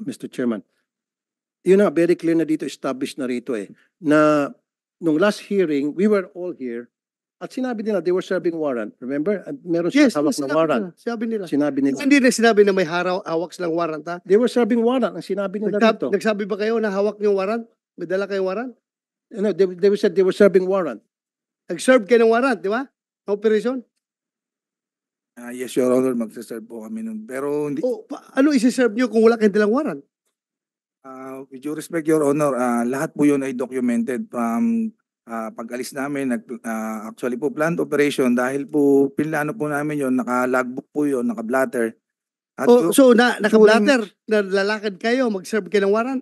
Mr. Chairman. Yun na, very clear na dito, established na rito na nung last hearing, we were all here, at sinabi nila, they were serving warrant. Remember? At meron silang hawak na warrant. Sinabi nila. Sinabi nila. Hindi na sinabi na may hawak silang warrant, ha? They were serving warrant. Ang sinabi nila dito. Nagsabi ba kayo na hawak niyo warrant? May dala kayong warrant? No, they said they were serving warrant. Nag-serve kayo ng warrant, di ba? Operation? Yes, Your Honor, magsaserve po kami nun. Pero hindi, Ano isi-serve niyo kung wala kayong dalang warrant? with due respect, Your Honor, lahat po yun ay documented from pag-alis namin. Actually po, planned operation dahil po pinlano po namin yun, naka-logbook po yun, naka-blatter. At So, naka-blatter, nalalakad kayo, mag-serve kayo ng warrant?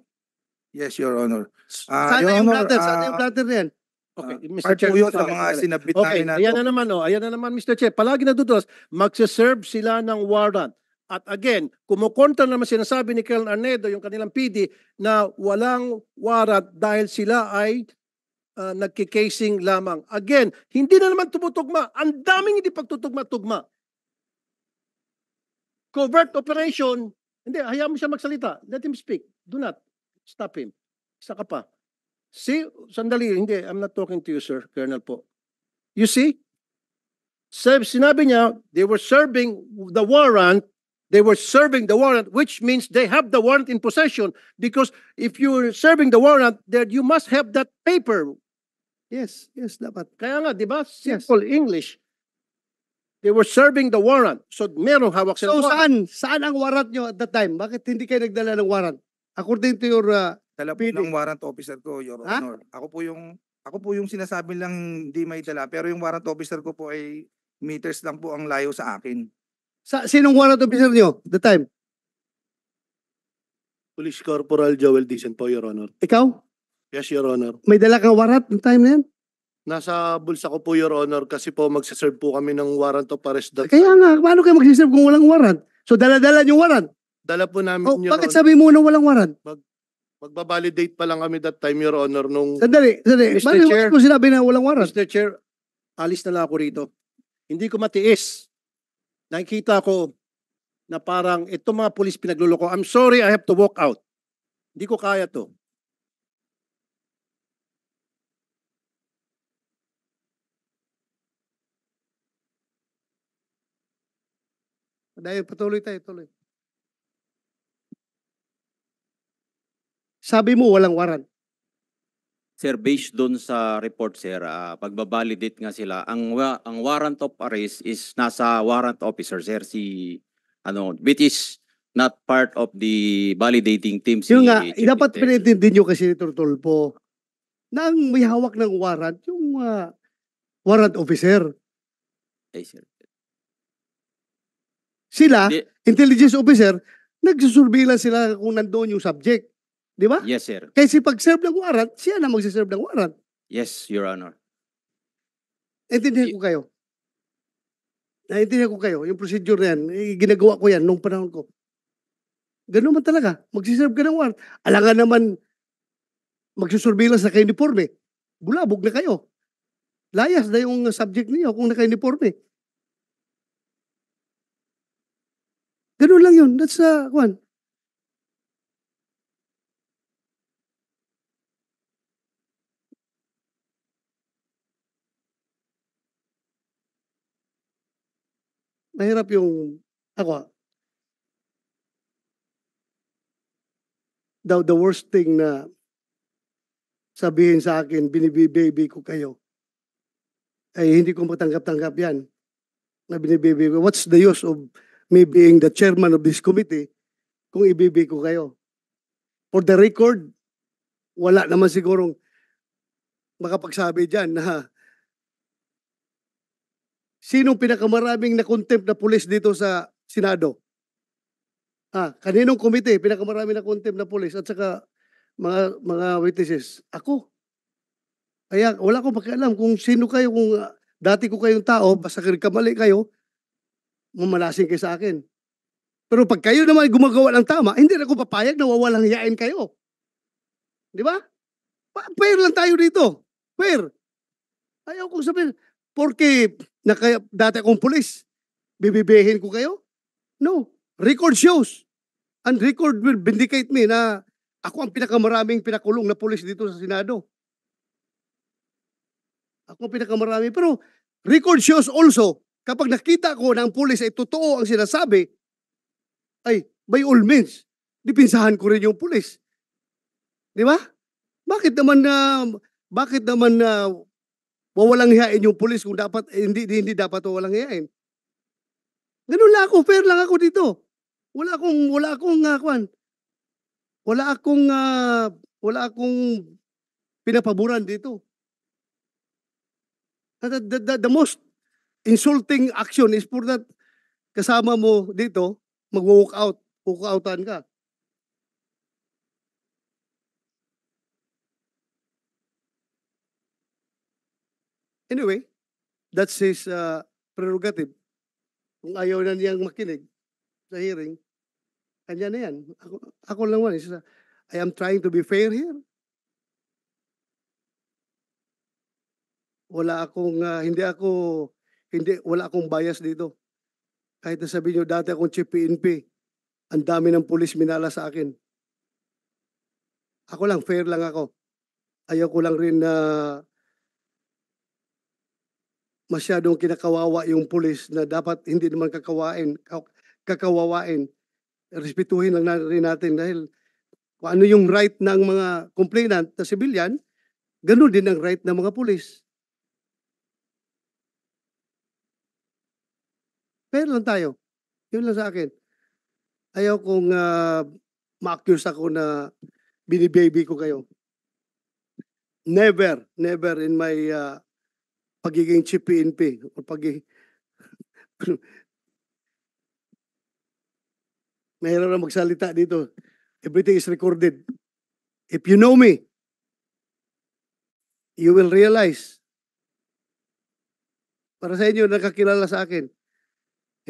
yes, Your Honor. Saan Your na yung Honor, blatter? Saan na yung blatter na yan? Okay, Mr. part Chair. po yun sa sorry, mga sorry. sinabit Okay, namin na ayan na naman, ayan na naman, Mr. Chair. Palagi nadudulas, magsaserve sila ng warrant. At again, kumukontra naman sinasabi ni Colonel Arnedo, yung kanilang PD, na walang warrant dahil sila ay nagkikasing lamang. Again, hindi na naman tumutugma. Ang daming hindi pagtutugma-tugma. Covert operation, hindi, hayaan mo siya magsalita. Let him speak. Do not stop him. Isa ka pa. See, sandali, hindi, I'm not talking to you, sir, Colonel po. You see? Sinabi niya, they were serving the warrant, which means they have the warrant in possession, because if you're serving the warrant, then you must have that paper. Yes, dapat. Kaya nga, di ba? Simple English. They were serving the warrant. So, merong hawak So, sila. saan ang warrant nyo at that time? Bakit hindi kayo nagdala ng warrant? According to your dala po PD. ng warrant officer ko, Your Ha? Honor. Ako po yung sinasabi lang hindi may dala, pero yung warrant officer ko po ay meters lang po ang layo sa akin. Sinong warrant officer nyo at the time? Police Corporal Joel Dicen po, Your Honor. Ikaw? Yes, Your Honor. May dala kang warrant ng time na yan? Nasa bulsa ko po, Your Honor, kasi po magsaserve po kami ng warrant of arrest. Kaya nga, paano kayo mag-serve kung walang warrant? So, dala-dala yung warrant. Dala po namin, Your Bakit Honor. sabi mo na walang warrant? Magbabalidate pa lang kami that time, Your Honor, nung... Sandali. Mr. Bakit Chair. mo sinabi na walang warrant? Mr. Chair, alis na lang ako rito. Hindi ko matiis. Nakikita ko na parang itong mga pulis pinagluloko. I'm sorry, I have to walk out. Hindi ko kaya to. Dahil patuloy tayo, tuloy. Sabi mo walang warrant. Sir, based doon sa report, sir, pagbabalidate nga sila, ang warrant of arrest is nasa warrant officer, sir, which is not part of the validating team. Yung nga, Chief dapat Intel. pinintindi nyo kasi ni Tulpo na ang may hawak ng warrant, yung warrant officer. Ay, sir. Sila, Di- intelligence officer, nagsusurveillance sila kung nandoon yung subject. Di ba? Yes, sir. Kasi pag-serve ng warrant, siya na magsiserve ng warrant. Yes, Your Honor. Naintindihan ko kayo. Naintindihan ko kayo. Yung procedure na yan, ginagawa ko yan nung panahon ko. Ganun man talaga. Magsiserve ka ng warrant. Alangan naman magsusurveillance na ka-uniforme. Bulabog na kayo. Layas na yung subject niyo kung naka-uniforme. Ganun lang yun. That's one. Mahirap yung ako. The worst thing na sabihin sa akin, binibibaby ko kayo, ay hindi ko matanggap-tanggap yan. Na binibaby ko. What's the use of me being the chairman of this committee kung ibibi ko kayo? For the record, wala naman sigurong makapagsabi dyan na sinong pinakamaraming na-contempt na pulis dito sa Senado? Kaninong komite pinakamaraming na-contempt na pulis at saka mga witnesses? Ako. Kaya wala akong pakialam kung sino kayo, kung dati ko kayong tao, basta kamali kayo, mamalasing kayo sa akin. Pero pag kayo naman gumagawa ng tama, hindi na ako papayag na wawalang hiyain kayo. Di ba? Fair lang tayo dito. Fair. Ayaw kong sabihin, porque dati akong pulis, bibibihin ko kayo? No. Record shows. And record will vindicate me na ako ang pinakamaraming pinakulong na pulis dito sa Senado. Ako ang pinakamarami. Pero record shows also, kapag nakita ko na ang pulis ay totoo ang sinasabi, ay by all means, dipinsahan ko rin yung pulis. Di ba? Bakit naman wawalang hiyain yung pulis kung dapat hindi dapat wawalang hiyain? Ganun lang ako, fair lang ako dito. Wala akong pinapaboran dito. The most insulting action is for that kasama mo dito, mag-walk out, walk-outan ka. Anyway, that's his prerogative. Kung ayaw na niyang makinig sa hearing, kanya na yan. Ako lang man, I am trying to be fair here. Wala akong bias dito. Kahit na sabihin nyo, dati akong chief PNP, ang dami ng pulis minala sa akin. Ako lang, fair lang ako. Ayaw ko lang rin na masyadong kinakawawa yung pulis na dapat hindi naman kakawawain. Respetuhin lang rin natin dahil kung ano yung right ng mga complainant na civilian, ganun din ang right ng mga pulis. Fair lang tayo. Yun lang sa akin. Ayaw kong ma-accuse ako na binibaby ko kayo. Never in my pagiging chief PNP o mayroon na magsalita dito. Everything is recorded. If you know me, you will realize, para sa inyo nakakilala sa akin,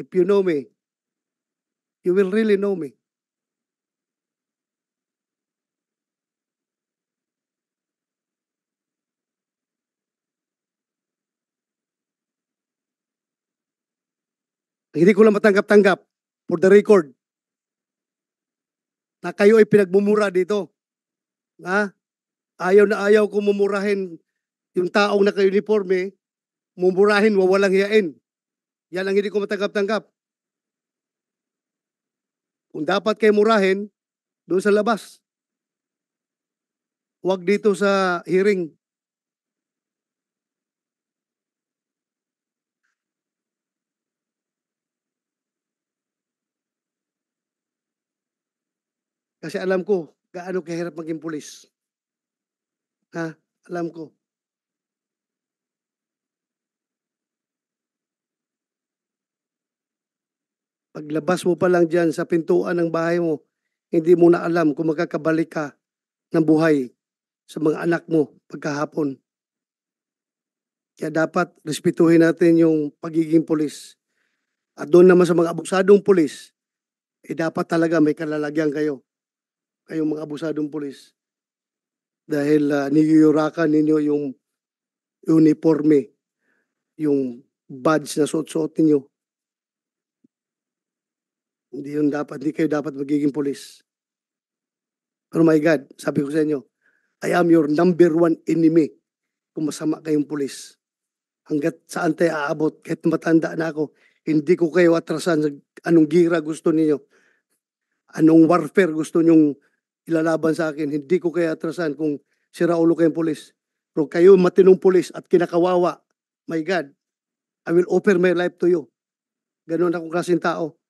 if you know me, you will really know me. Hindi ko lang matanggap-tanggap, for the record, na kayo ay pinagmumura dito. Ayaw na ayaw ko mumurahin yung taong naka-uniforme, mumurahin, wawalang hiyain. Yan ang hindi ko matanggap-tanggap. Kung dapat kayo murahin, doon sa labas. Huwag dito sa hearing. Kasi alam ko gaano kahirap maging pulis. Alam ko. Paglabas mo pa lang dyan sa pintuan ng bahay mo, hindi mo na alam kung magkakabalik ka ng buhay sa mga anak mo pagkahapon. Kaya dapat respetuhin natin yung pagiging pulis. At doon naman sa mga abusadong pulis, dapat talaga may kalalagyan kayo. Kayong mga abusadong pulis. Dahil niyuyurakan ninyo yung uniforme, yung badge na suot-suot ninyo. Hindi kayo dapat magiging pulis. Pero my God, sabi ko sa inyo, I am your number 1 enemy kung masama kayong pulis. Hanggat saan tayo aabot, kahit matanda na ako, hindi ko kayo atrasan sa anong gira gusto niyo. Anong warfare gusto nyong ilalaban sa akin. Hindi ko kayo atrasan kung sira ulo kayong pulis. Pero kayo matinong pulis at kinakawawa, my God, I will offer my life to you. Ganun akong klaseng tao.